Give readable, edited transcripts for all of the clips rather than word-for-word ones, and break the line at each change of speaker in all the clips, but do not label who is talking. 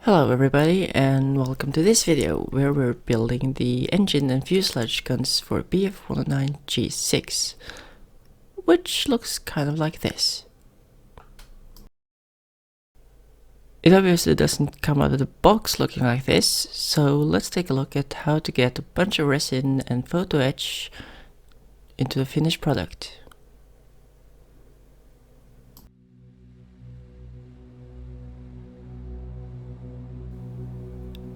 Hello everybody and welcome to this video where we're building the engine and fuselage guns for BF-109 G-6, which looks kind of like this. It obviously doesn't come out of the box looking like this, so let's take a look at how to get a bunch of resin and photo etch into the finished product.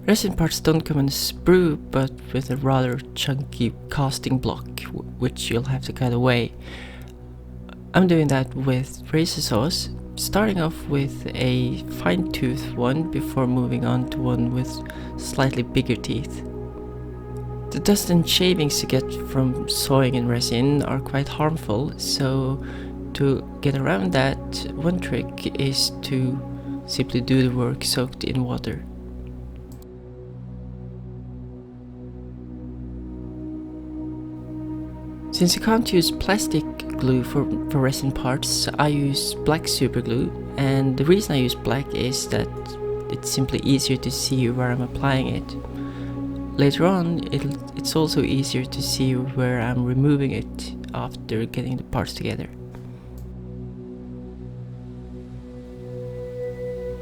Resin parts don't come in a sprue, but with a rather chunky casting block, which you'll have to cut away. I'm doing that with razor saws, starting off with a fine-tooth one before moving on to one with slightly bigger teeth. The dust and shavings you get from sawing in resin are quite harmful, so to get around that, one trick is to simply do the work soaked in water. Since you can't use plastic glue for resin parts, I use black super glue, and the reason I use black is that it's simply easier to see where I'm applying it. Later on, it's also easier to see where I'm removing it after getting the parts together.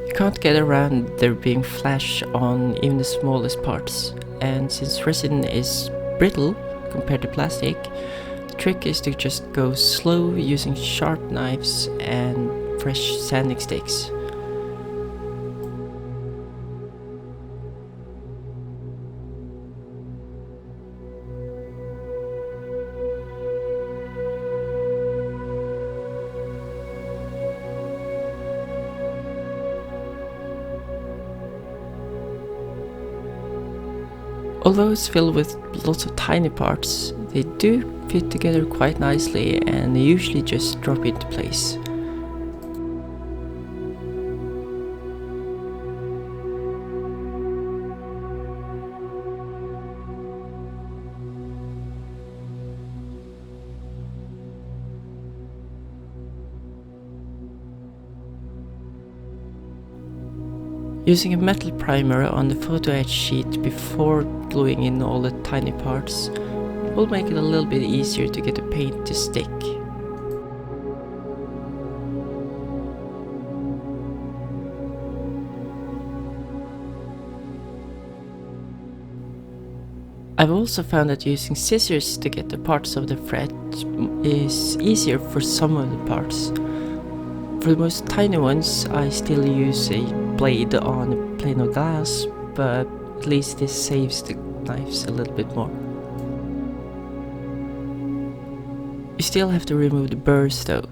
You can't get around there being flash on even the smallest parts, and since resin is brittle compared to plastic, the trick is to just go slow using sharp knives and fresh sanding sticks. Although it's filled with lots of tiny parts, they do fit together quite nicely and they usually just drop into place. Using a metal primer on the photo etch sheet before gluing in all the tiny parts will make it a little bit easier to get the paint to stick. I've also found that using scissors to get the parts of the fret is easier for some of the parts. For the most tiny ones, I still use a blade on a plane of glass, but at least this saves the knives a little bit more. You still have to remove the burrs though.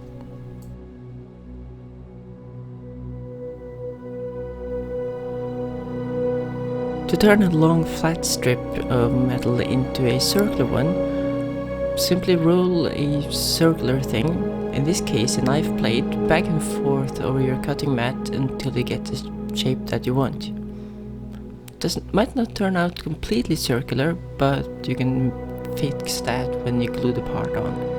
To turn a long flat strip of metal into a circular one, simply roll a circular thing, in this case a knife blade, back and forth over your cutting mat until you get the shape that you want. Might not turn out completely circular, but you can fix that when you glue the part on.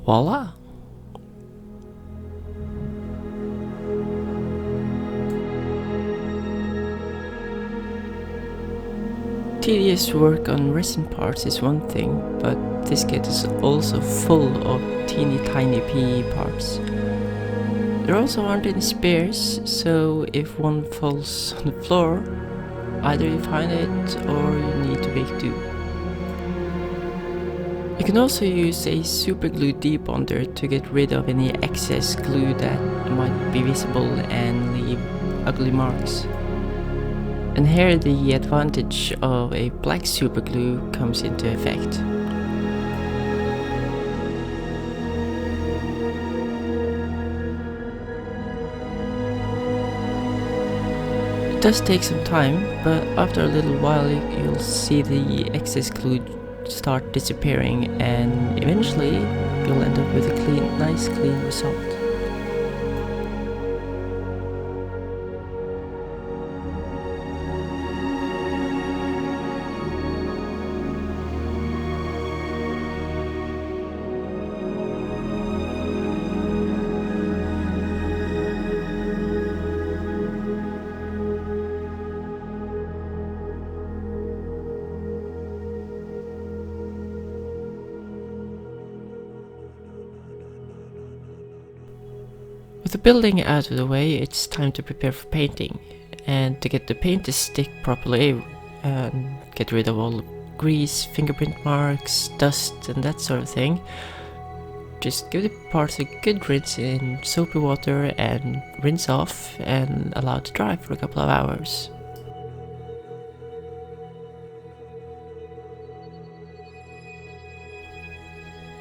Voila! Tedious work on resin parts is one thing, but this kit is also full of teeny tiny PE parts. There also aren't any spares, so if one falls on the floor, either you find it or you need to make do. You can also use a super glue debonder to get rid of any excess glue that might be visible and leave ugly marks. And here the advantage of a black super glue comes into effect. does take some time, but after a little while you'll see the excess glue start disappearing, and eventually you'll end up with a nice clean result. With the building out of the way, it's time to prepare for painting, and to get the paint to stick properly and get rid of all the grease, fingerprint marks, dust and that sort of thing, just give the parts a good rinse in soapy water and rinse off and allow it to dry for a couple of hours.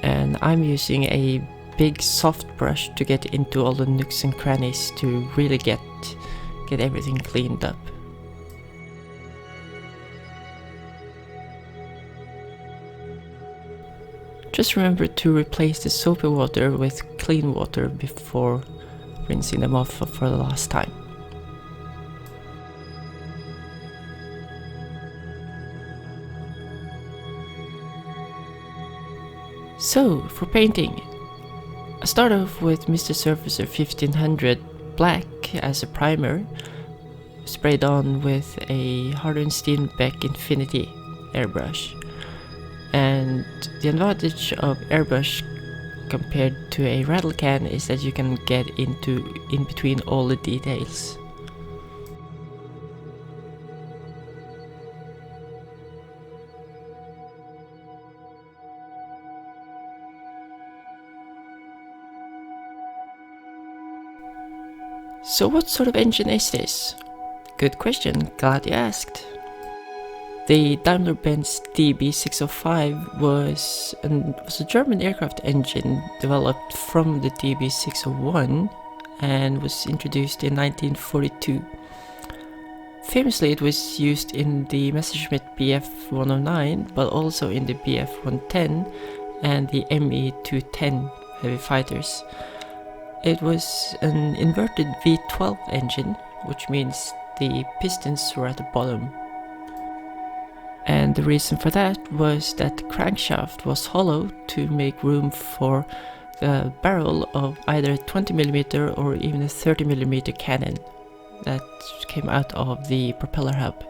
And I'm using a big soft brush to get into all the nooks and crannies to really get everything cleaned up. Just remember to replace the soapy water with clean water before rinsing them off for the last time. So, for painting, I start off with Mr. Surfacer 1500 black as a primer, sprayed on with a Harder & Steenbeck Infinity airbrush. And the advantage of airbrush compared to a rattle can is that you can get in between all the details. So what sort of engine is this? Good question, glad you asked. The Daimler-Benz DB605 was a German aircraft engine developed from the DB601 and was introduced in 1942. Famously, it was used in the Messerschmitt Bf 109, but also in the Bf 110 and the Me 210 heavy fighters. It was an inverted V12 engine, which means the pistons were at the bottom. And the reason for that was that the crankshaft was hollow to make room for the barrel of either a 20mm or even a 30mm cannon that came out of the propeller hub.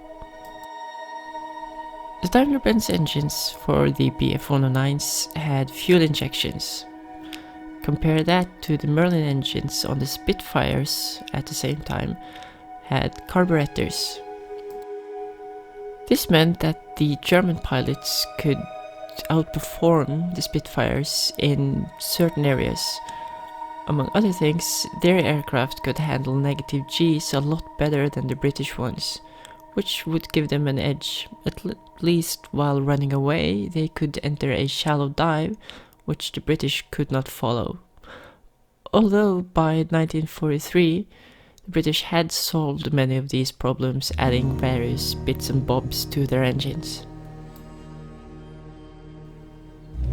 The Daimler-Benz engines for the Bf 109s had fuel injections. Compare that to the Merlin engines on the Spitfires at the same time had carburetors. This meant that the German pilots could outperform the Spitfires in certain areas. Among other things, their aircraft could handle negative Gs a lot better than the British ones, which would give them an edge. At least while running away, they could enter a shallow dive, which the British could not follow. Although by 1943, the British had solved many of these problems, adding various bits and bobs to their engines.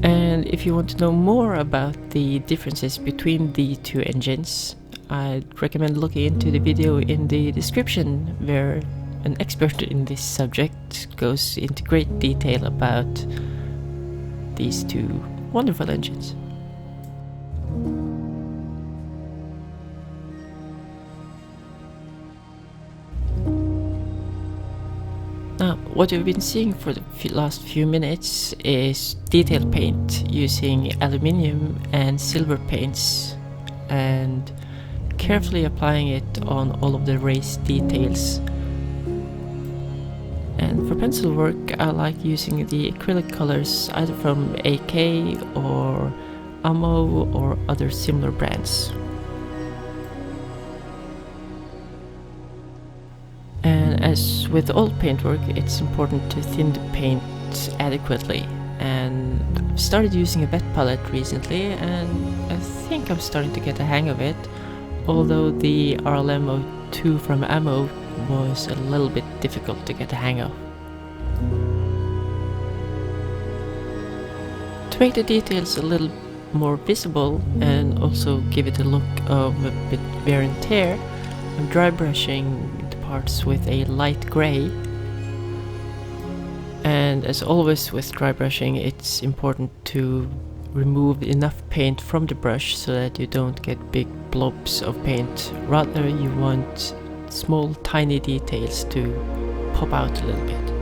And if you want to know more about the differences between the two engines, I'd recommend looking into the video in the description where an expert in this subject goes into great detail about these two wonderful engines. Now, what you've been seeing for the last few minutes is detail paint using aluminium and silver paints and carefully applying it on all of the raised details. And for pencil work, I like using the acrylic colors either from AK or Ammo or other similar brands. And as with all paintwork, it's important to thin the paint adequately. And I've started using a wet palette recently, and I think I'm starting to get the hang of it. Although the RLM02 from Ammo was a little bit difficult to get the hang of. To make the details a little more visible and also give it a look of a bit wear and tear, I'm dry brushing the parts with a light grey. And as always with dry brushing, it's important to remove enough paint from the brush so that you don't get big blobs of paint. Rather, you want small tiny details to pop out a little bit.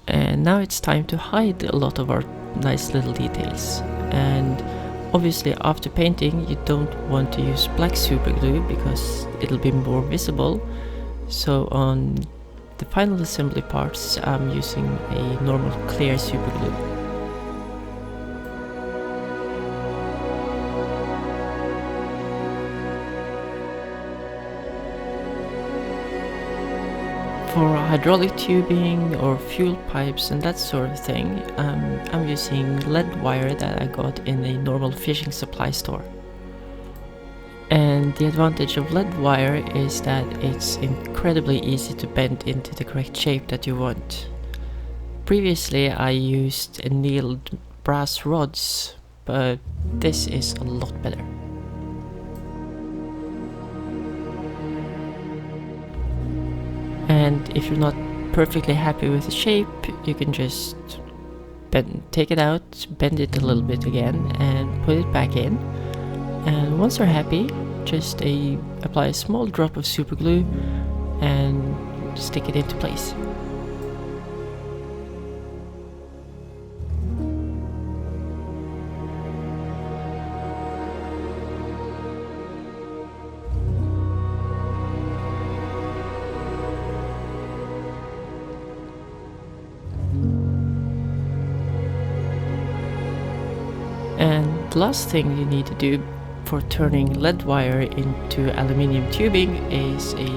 And now it's time to hide a lot of our nice little details. And obviously after painting you don't want to use black super glue because it'll be more visible. So on the final assembly parts I'm using a normal clear super glue. For hydraulic tubing or fuel pipes and that sort of thing, I'm using lead wire that I got in a normal fishing supply store. And the advantage of lead wire is that it's incredibly easy to bend into the correct shape that you want. Previously I used annealed brass rods, but this is a lot better. And if you're not perfectly happy with the shape, you can just take it out, bend it a little bit again and put it back in. And once you're happy, just apply a small drop of super glue and stick it into place. And the last thing you need to do for turning lead wire into aluminium tubing is a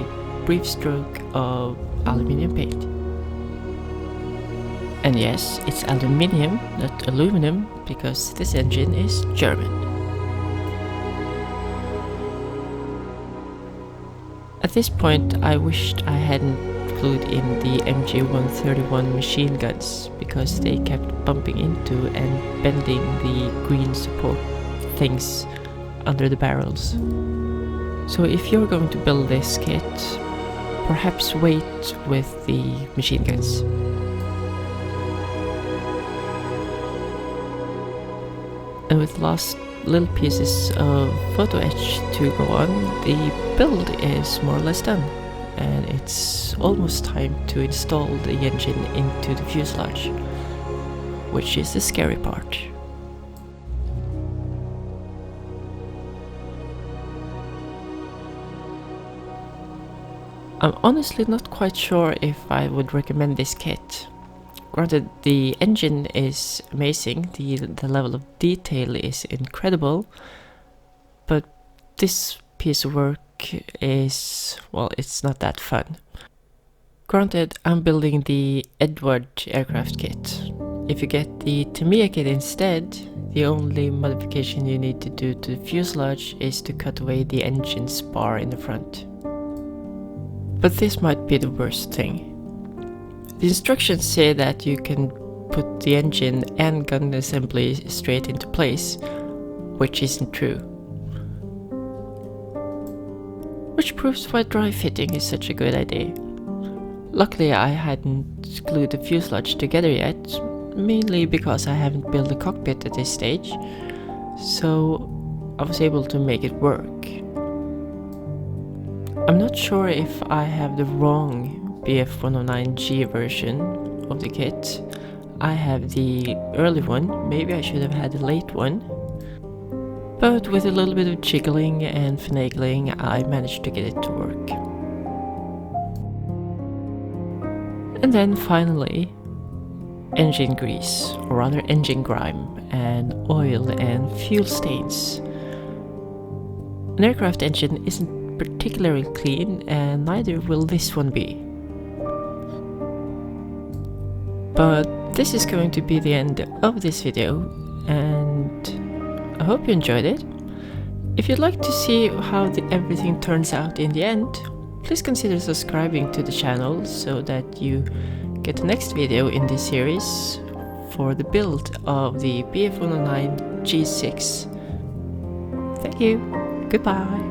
brief stroke of aluminium paint. And yes, it's aluminium, not aluminum, because this engine is German. At this point I wished I hadn't glued in the MG131 machine guns because they kept bumping into and bending the green support things under the barrels. So if you're going to build this kit, perhaps wait with the machine guns. And with last little pieces of photo etch to go on, the build is more or less done. And it's almost time to install the engine into the fuselage, which is the scary part. I'm honestly not quite sure if I would recommend this kit. Granted, the engine is amazing, the level of detail is incredible, but this piece of work is, well, it's not that fun. Granted, I'm building the Eduard aircraft kit. If you get the Tamiya kit instead, the only modification you need to do to the fuselage is to cut away the engine spar in the front. But this might be the worst thing. The instructions say that you can put the engine and gun assembly straight into place, which isn't true. Which proves why dry fitting is such a good idea. Luckily I hadn't glued the fuselage together yet, mainly because I haven't built a cockpit at this stage, so I was able to make it work. I'm not sure if I have the wrong BF109G version of the kit. I have the early one, maybe I should have had the late one. But with a little bit of jiggling and finagling, I managed to get it to work. And then finally, engine grease, or rather engine grime, and oil and fuel stains. An aircraft engine isn't particularly clean, and neither will this one be. But this is going to be the end of this video, and I hope you enjoyed it. If you'd like to see how everything turns out in the end, please consider subscribing to the channel so that you get the next video in this series for the build of the BF-109 G-6. Thank you. Goodbye.